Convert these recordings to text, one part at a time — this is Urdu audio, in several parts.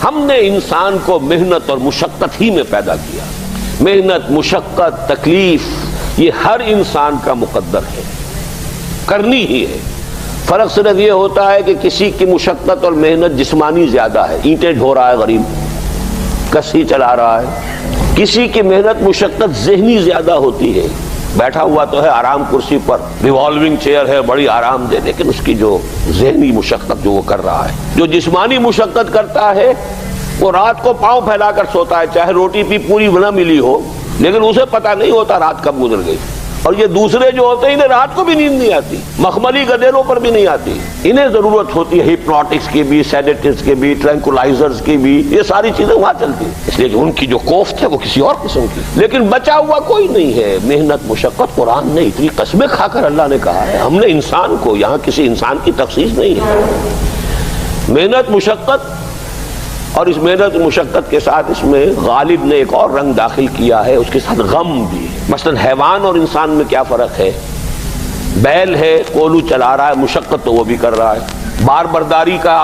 ہم نے انسان کو محنت اور مشقت ہی میں پیدا کیا. محنت، مشقت، تکلیف یہ ہر انسان کا مقدر ہے، کرنی ہی ہے. فرق صرف یہ ہوتا ہے کہ کسی کی مشقت اور محنت جسمانی زیادہ ہے، اینٹیں ڈھو رہا ہے غریب، کسی چلا رہا ہے. کسی کی محنت مشقت ذہنی زیادہ ہوتی ہے، بیٹھا ہوا تو ہے آرام کرسی پر، ریوالونگ چیئر ہے بڑی آرام دہ، لیکن اس کی جو ذہنی مشقت جو وہ کر رہا ہے. جو جسمانی مشقت کرتا ہے وہ رات کو پاؤں پھیلا کر سوتا ہے، چاہے روٹی بھی پوری نہ ملی ہو، لیکن اسے پتہ نہیں ہوتا رات کب گزر گئی. اور یہ دوسرے جو ہوتے ہیں انہیں رات کو بھی نیند نہیں آتی، مخملی گدیلوں پر بھی نہیں آتی. انہیں ضرورت ہوتی ہے ہپنوٹکس کی بھی، سیڈیٹیوز کی بھی، ٹرینکولائزرز کی بھی، یہ ساری چیزیں وہاں چلتی ہیں، اس لیے کہ ان کی جو کوفت ہے وہ کسی اور قسم کی. لیکن بچا ہوا کوئی نہیں ہے. محنت، مشقت قرآن نے اتنی قسمیں کھا کر اللہ نے کہا ہے. ہم نے انسان کو، یہاں کسی انسان کی تخصیص نہیں ہے. محنت، مشقت، اور اس محنت مشقت کے ساتھ اس میں غالب نے ایک اور رنگ داخل کیا ہے، اس کے ساتھ غم بھی. مثلا حیوان اور انسان میں کیا فرق ہے؟ بیل ہے، کولو چلا رہا ہے، مشقت تو وہ بھی کر رہا ہے. بار برداری کا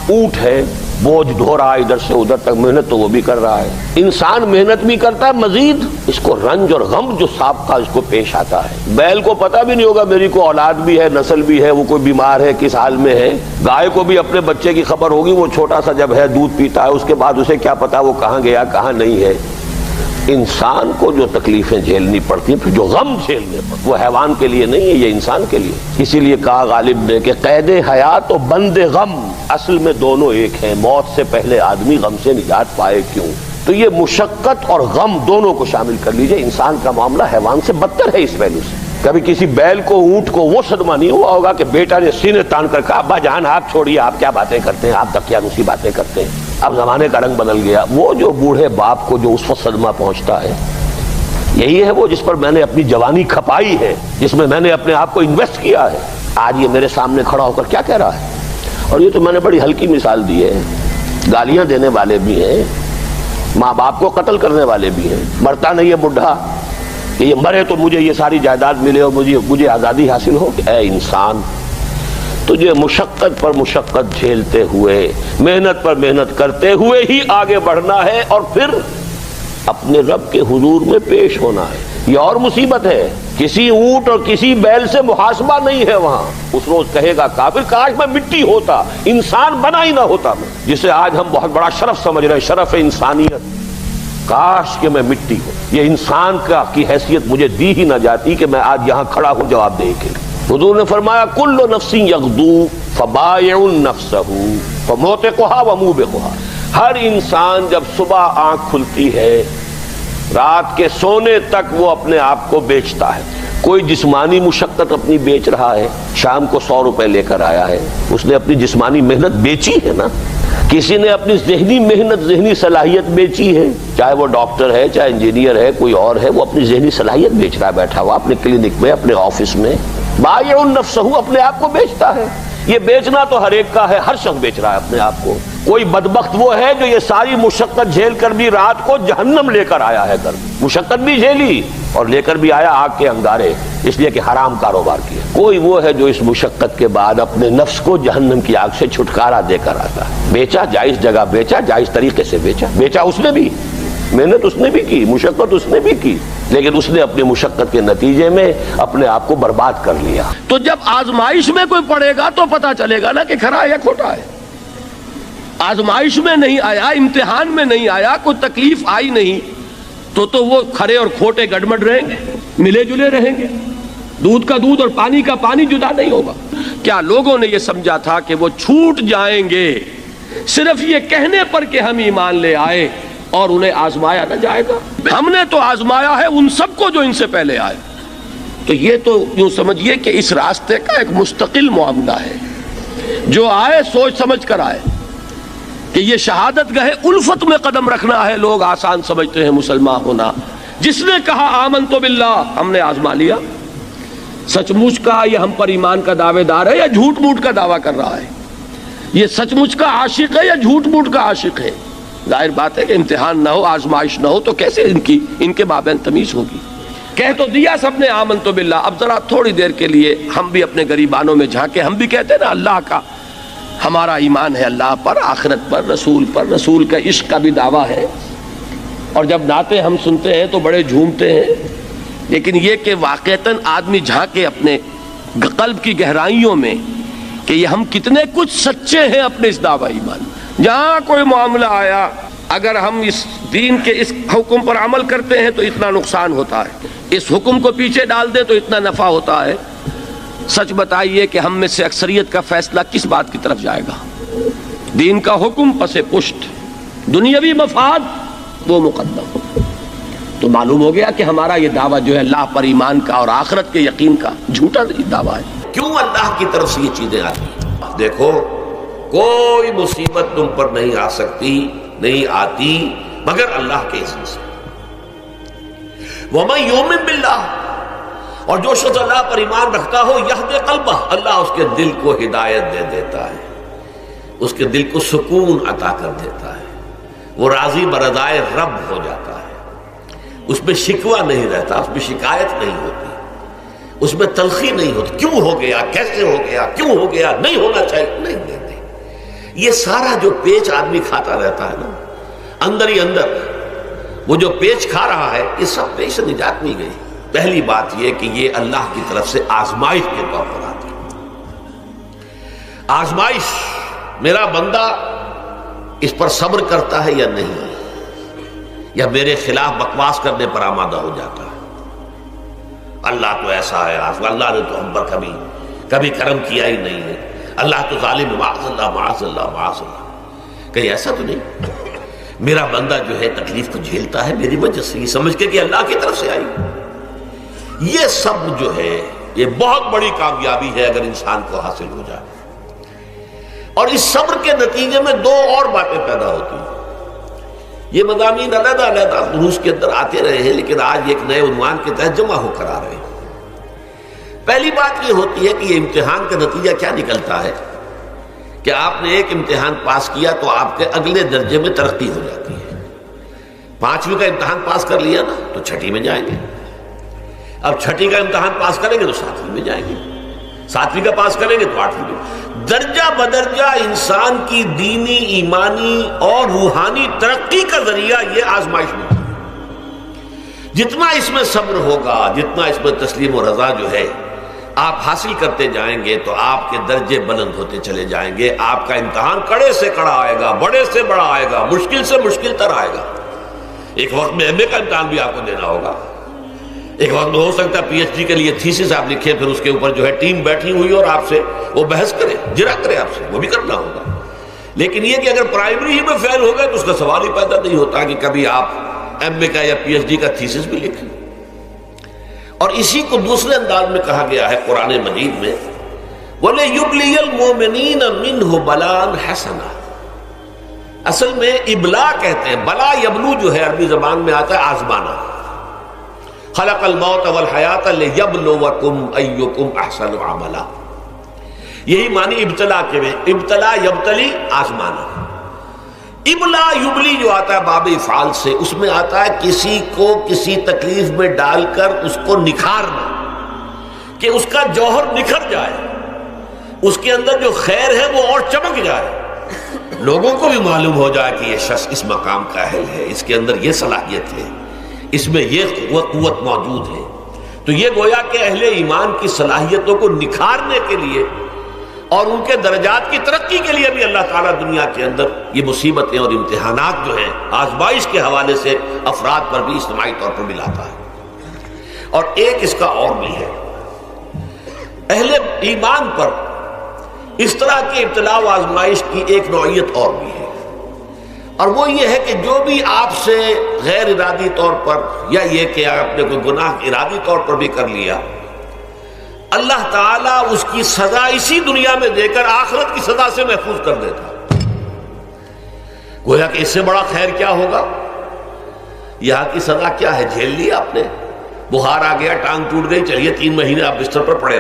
اونٹ ہے، بوجھ ڈھو رہا ہے ادھر سے ادھر تک، محنت تو وہ بھی کر رہا ہے. انسان محنت بھی کرتا ہے، مزید اس کو رنج اور غم جو سابقہ اس کو پیش آتا ہے. بیل کو پتہ بھی نہیں ہوگا میری کو اولاد بھی ہے، نسل بھی ہے، وہ کوئی بیمار ہے، کس حال میں ہے. گائے کو بھی اپنے بچے کی خبر ہوگی، وہ چھوٹا سا جب ہے دودھ پیتا ہے، اس کے بعد اسے کیا پتا وہ کہاں گیا کہاں نہیں ہے. انسان کو جو تکلیفیں جھیلنی پڑتی ہیں، پھر جو غم جھیلنے پڑتے، وہ حیوان کے لیے نہیں ہے، یہ انسان کے لیے. اسی لیے کہا غالب نے کہ قید حیات و بند غم اصل میں دونوں ایک ہیں. موت سے پہلے آدمی غم سے نجات پائے کیوں؟ تو یہ مشقت اور غم دونوں کو شامل کر لیجئے. انسان کا معاملہ حیوان سے بدتر ہے اس پہلو سے. کبھی کسی بیل کو، اونٹ کو وہ صدمہ نہیں ہوا ہوگا کہ بیٹا نے سینے تان کر کہا ابا جان آپ چھوڑیے، آپ کیا باتیں کرتے ہیں، آپ دقیانوسی باتیں کرتے ہیں، اب زمانے کا رنگ بدل گیا. وہ جو بوڑھے باپ کو جو اس وقت صدمہ پہنچتا ہے، یہی ہے وہ جس پر میں نے اپنی جوانی کھپائی ہے، جس میں میں نے اپنے آپ کو انویسٹ کیا ہے. آج یہ میرے سامنے کھڑا ہو کر کیا کہہ رہا ہے. اور یہ تو میں نے بڑی ہلکی مثال دی ہے. گالیاں دینے والے بھی ہیں، ماں باپ کو قتل کرنے والے بھی ہیں. مرتا نہیں ہے بڈھا کہ یہ مرے تو مجھے یہ ساری جائیداد ملے اور مجھے آزادی حاصل ہو. اے انسان، تجھے مشقت پر مشقت جھیلتے ہوئے، محنت پر محنت کرتے ہوئے ہی آگے بڑھنا ہے، اور پھر اپنے رب کے حضور میں پیش ہونا ہے. یہ اور مصیبت ہے. کسی اونٹ اور کسی بیل سے محاسبہ نہیں ہے وہاں. اس روز کہے گا کافر کاش میں مٹی ہوتا، انسان بنا ہی نہ ہوتا میں، جسے آج ہم بہت بڑا شرف سمجھ رہے ہیں، شرف انسانیت. کاش کہ میں مٹی ہوں، یہ انسان کی حیثیت مجھے دی ہی نہ جاتی کہ میں آج یہاں کھڑا ہوں جواب دے کے. حضور نے فرمایا کل نفس یغدو فبائع نفسہ فموتقھا وموبقھا. ہر انسان جب صبح آنکھ کھلتی ہے، رات کے سونے تک وہ اپنے آپ کو بیچتا ہے. کوئی جسمانی مشقت اپنی بیچ رہا ہے، شام کو 100 روپے لے کر آیا ہے، اس نے اپنی جسمانی محنت بیچی ہے نا. کسی نے اپنی ذہنی محنت، ذہنی صلاحیت بیچی ہے، چاہے وہ ڈاکٹر ہے، چاہے انجینئر ہے، کوئی اور ہے، وہ اپنی ذہنی صلاحیت بیچ رہا ہے بیٹھا ہوا اپنے کلینک میں، اپنے آفس میں. بائع نفسہ، اپنے آپ کو بیچتا ہے. یہ بیچنا تو ہر ایک کا ہے، ہر شخص بیچ رہا ہے اپنے آپ کو. کوئی بدبخت وہ ہے جو یہ ساری مشقت جھیل کر بھی رات کو جہنم لے کر آیا ہے. کر مشقت بھی جھیلی اور لے کر بھی آیا آگ کے انگارے، اس لیے کہ حرام کاروبار کیا. کوئی وہ ہے جو اس مشقت کے بعد اپنے نفس کو جہنم کی آگ سے چھٹکارا دے کر آتا ہے. بیچا، جائز جگہ بیچا، جائز طریقے سے بیچا. بیچا اس نے بھی، محنت اس نے بھی کی، مشقت اس نے بھی کی، لیکن اس نے اپنی مشقت کے نتیجے میں اپنے آپ کو برباد کر لیا. تو جب آزمائش میں کوئی پڑے گا تو پتا چلے گا نا کہ کھرا ہے یا کھوٹا ہے. آزمائش میں نہیں آیا، امتحان میں نہیں آیا، کوئی تکلیف آئی نہیں، تو وہ کھرے اور کھوٹے گڑمڑ رہیں گے، ملے جلے رہیں گے. دودھ کا دودھ اور پانی کا پانی جدا نہیں ہوگا. کیا لوگوں نے یہ سمجھا تھا کہ وہ چھوٹ جائیں گے صرف یہ کہنے پر کہ ہم ایمان لے آئے اور انہیں آزمایا نہ جائے گا؟ ہم نے تو آزمایا ہے ان سب کو جو ان سے پہلے آئے. تو یہ تو یوں سمجھیے کہ اس راستے کا ایک مستقل معاملہ ہے. جو آئے سوچ سمجھ کر آئے کہ یہ شہادت گاہ الفت میں قدم رکھنا ہے. لوگ آسان سمجھتے ہیں مسلمان ہونا. جس نے کہا آمنت باللہ، ہم نے آزما لیا. سچ مچ کا یہ ہم پر ایمان کا دعوے دار ہے یا جھوٹ موٹ کا دعویٰ کر رہا ہے؟ یہ سچ مچ کا عاشق ہے یا جھوٹ موٹ کا عاشق ہے؟ ظاہر بات ہے کہ امتحان نہ ہو، آزمائش نہ ہو تو کیسے ان کے مابین تمیز ہوگی؟ کہہ تو دیا سب نے آمنت باللہ. اب ذرا تھوڑی دیر کے لیے ہم بھی اپنے گریبانوں میں جھانکے. ہم بھی کہتے ہیں نا اللہ کا، ہمارا ایمان ہے اللہ پر، آخرت پر، رسول کا عشق کا بھی دعویٰ ہے. اور جب نعتیں ہم سنتے ہیں تو بڑے جھومتے ہیں، لیکن یہ کہ واقعتاً آدمی جھانکے اپنے قلب کی گہرائیوں میں کہ یہ ہم کتنے کچھ سچے ہیں اپنے اس دعویٰ ایمان. جہاں کوئی معاملہ آیا، اگر ہم اس دین کے اس حکم پر عمل کرتے ہیں تو اتنا نقصان ہوتا ہے، اس حکم کو پیچھے ڈال دیں تو اتنا نفع ہوتا ہے. سچ بتائیے کہ ہم میں سے اکثریت کا فیصلہ کس بات کی طرف جائے گا؟ دین کا حکم پس پشت، دنیاوی مفاد وہ مقدم. تو معلوم ہو گیا کہ ہمارا یہ دعویٰ جو ہے اللہ پر ایمان کا اور آخرت کے یقین کا جھوٹا دعویٰ ہے. کیوں اللہ کی طرف سے یہ چیزیں آتی ہیں؟ دیکھو، کوئی مصیبت تم پر نہیں آ سکتی، نہیں آتی مگر اللہ کے اذن سے. وَمَن يُؤْمِن بِاللَّهِ، اور جو شخص اللہ پر ایمان رکھتا ہو، یہدِ قلبہ، اللہ اس کے دل کو ہدایت دے دیتا ہے، اس کے دل کو سکون عطا کر دیتا ہے، وہ راضی برضائے رب ہو جاتا ہے، اس میں شکوہ نہیں رہتا، اس میں شکایت نہیں ہوتی، اس میں تلخی نہیں ہوتی. کیوں ہو گیا، کیسے ہو گیا، کیوں ہو گیا، نہیں ہونا چاہیے، نہیں. یہ سارا جو پیچ آدمی کھاتا رہتا ہے نا، اندر ہی اندر وہ جو پیچ کھا رہا ہے، یہ سب پیچ سے نجات نہیں گئی. پہلی بات یہ کہ یہ اللہ کی طرف سے آزمائش کے طور پر آتی ہے. آزمائش، میرا بندہ اس پر صبر کرتا ہے یا نہیں، یا میرے خلاف بکواس کرنے پر آمادہ ہو جاتا ہے. اللہ تو ایسا ہے، اللہ نے تو ہم پر کبھی کرم کیا ہی نہیں ہے، اللہ تو ظالم، معاذ اللہ معاذ اللہ معاذ اللہ. کہیں ایسا تو نہیں، میرا بندہ جو ہے تکلیف کو جھیلتا ہے میری وجہ سے، یہ سمجھ کے کہ اللہ کی طرف سے آئی. یہ سب جو ہے یہ بہت بڑی کامیابی ہے اگر انسان کو حاصل ہو جائے. اور اس صبر کے نتیجے میں دو اور باتیں پیدا ہوتی ہیں. یہ مضامین علیحدہ علیحدہ دروس کے اندر آتے رہے ہیں، لیکن آج ایک نئے عنوان کے تحت جمع ہو کر آ رہے ہیں. پہلی بات یہ ہوتی ہے کہ یہ امتحان کا نتیجہ کیا نکلتا ہے کہ آپ نے ایک امتحان پاس کیا تو آپ کے اگلے درجے میں ترقی ہو جاتی ہے. 5ویں کا امتحان پاس کر لیا نا تو 6ٹھی میں جائیں گے، اب 6ٹھی کا امتحان پاس کریں گے تو 7ویں میں جائیں گے، 7ویں کا پاس کریں گے تو 8ویں میں. درجہ بدرجہ انسان کی دینی، ایمانی اور روحانی ترقی کا ذریعہ یہ آزمائش میں. جتنا اس میں صبر ہوگا، جتنا اس میں تسلیم و رضا جو ہے آپ حاصل کرتے جائیں گے تو آپ کے درجے بلند ہوتے چلے جائیں گے. آپ کا امتحان کڑے سے کڑا آئے گا، بڑے سے بڑا آئے گا، مشکل سے مشکل تر آئے گا. ایک وقت میں ایم اے کا امتحان بھی آپ کو دینا ہوگا، ایک وقت میں ہو سکتا ہے پی ایچ ڈی کے لیے تھیسس آپ لکھیں، پھر اس کے اوپر جو ہے ٹیم بیٹھی ہوئی اور آپ سے وہ بحث کرے، جرا کرے آپ سے، وہ بھی کرنا ہوگا. لیکن یہ کہ اگر پرائمری ہی میں فیل ہو گئے تو اس کا سوال ہی پیدا نہیں ہوتا کہ کبھی آپ ایم اے کا یا پی ایچ ڈی کا تھیسس بھی لکھیں. اور اسی کو دوسرے انداز میں کہا گیا ہے قرآن مجید میں، وَلِيُبْلِيَ الْمُؤْمِنِينَ مِنْهُ بَلَاءً حَسَنًا. اصل میں ابلا کہتے ہیں، بلا یبلو جو ہے عربی زبان میں آتا ہے آزمانا. خلق الموت والحیات لیبلوکم ایکم احسن عملا. یہی معنی ابتلا کے میں، ابتلا یبتلی آزمانا. ابلا یبلی جو آتا ہے باب افعال سے، اس میں آتا ہے کسی کو کسی تکلیف میں ڈال کر اس کو نکھارنا، کہ اس کا جوہر نکھر جائے، اس کے اندر جو خیر ہے وہ اور چمک جائے، لوگوں کو بھی معلوم ہو جائے کہ یہ شخص اس مقام کا اہل ہے، اس کے اندر یہ صلاحیت ہے، اس میں یہ قوت موجود ہے. تو یہ گویا کہ اہل ایمان کی صلاحیتوں کو نکھارنے کے لیے اور ان کے درجات کی ترقی کے لیے بھی اللہ تعالیٰ دنیا کے اندر یہ مصیبتیں اور امتحانات جو ہیں آزمائش کے حوالے سے افراد پر بھی اجتماعی طور پر ملاتا ہے. اور ایک اس کا اور بھی ہے، اہل ایمان پر اس طرح کی ابتلاء و آزمائش کی ایک نوعیت اور بھی ہے، اور وہ یہ ہے کہ جو بھی آپ سے غیر ارادی طور پر یا یہ کہ آپ نے کوئی گناہ ارادی طور پر بھی کر لیا، اللہ تعالیٰ اس کی سزا اسی دنیا میں دے کر آخرت کی سزا سے محفوظ کر دیتا. گویا کہ اس سے بڑا خیر کیا ہوگا؟ یہاں کی سزا کیا ہے؟ جھیل لی آپ نے، بخار آ گیا، ٹانگ ٹوٹ گئی، چلیے 3 مہینے آپ بستر پر پڑے رہے.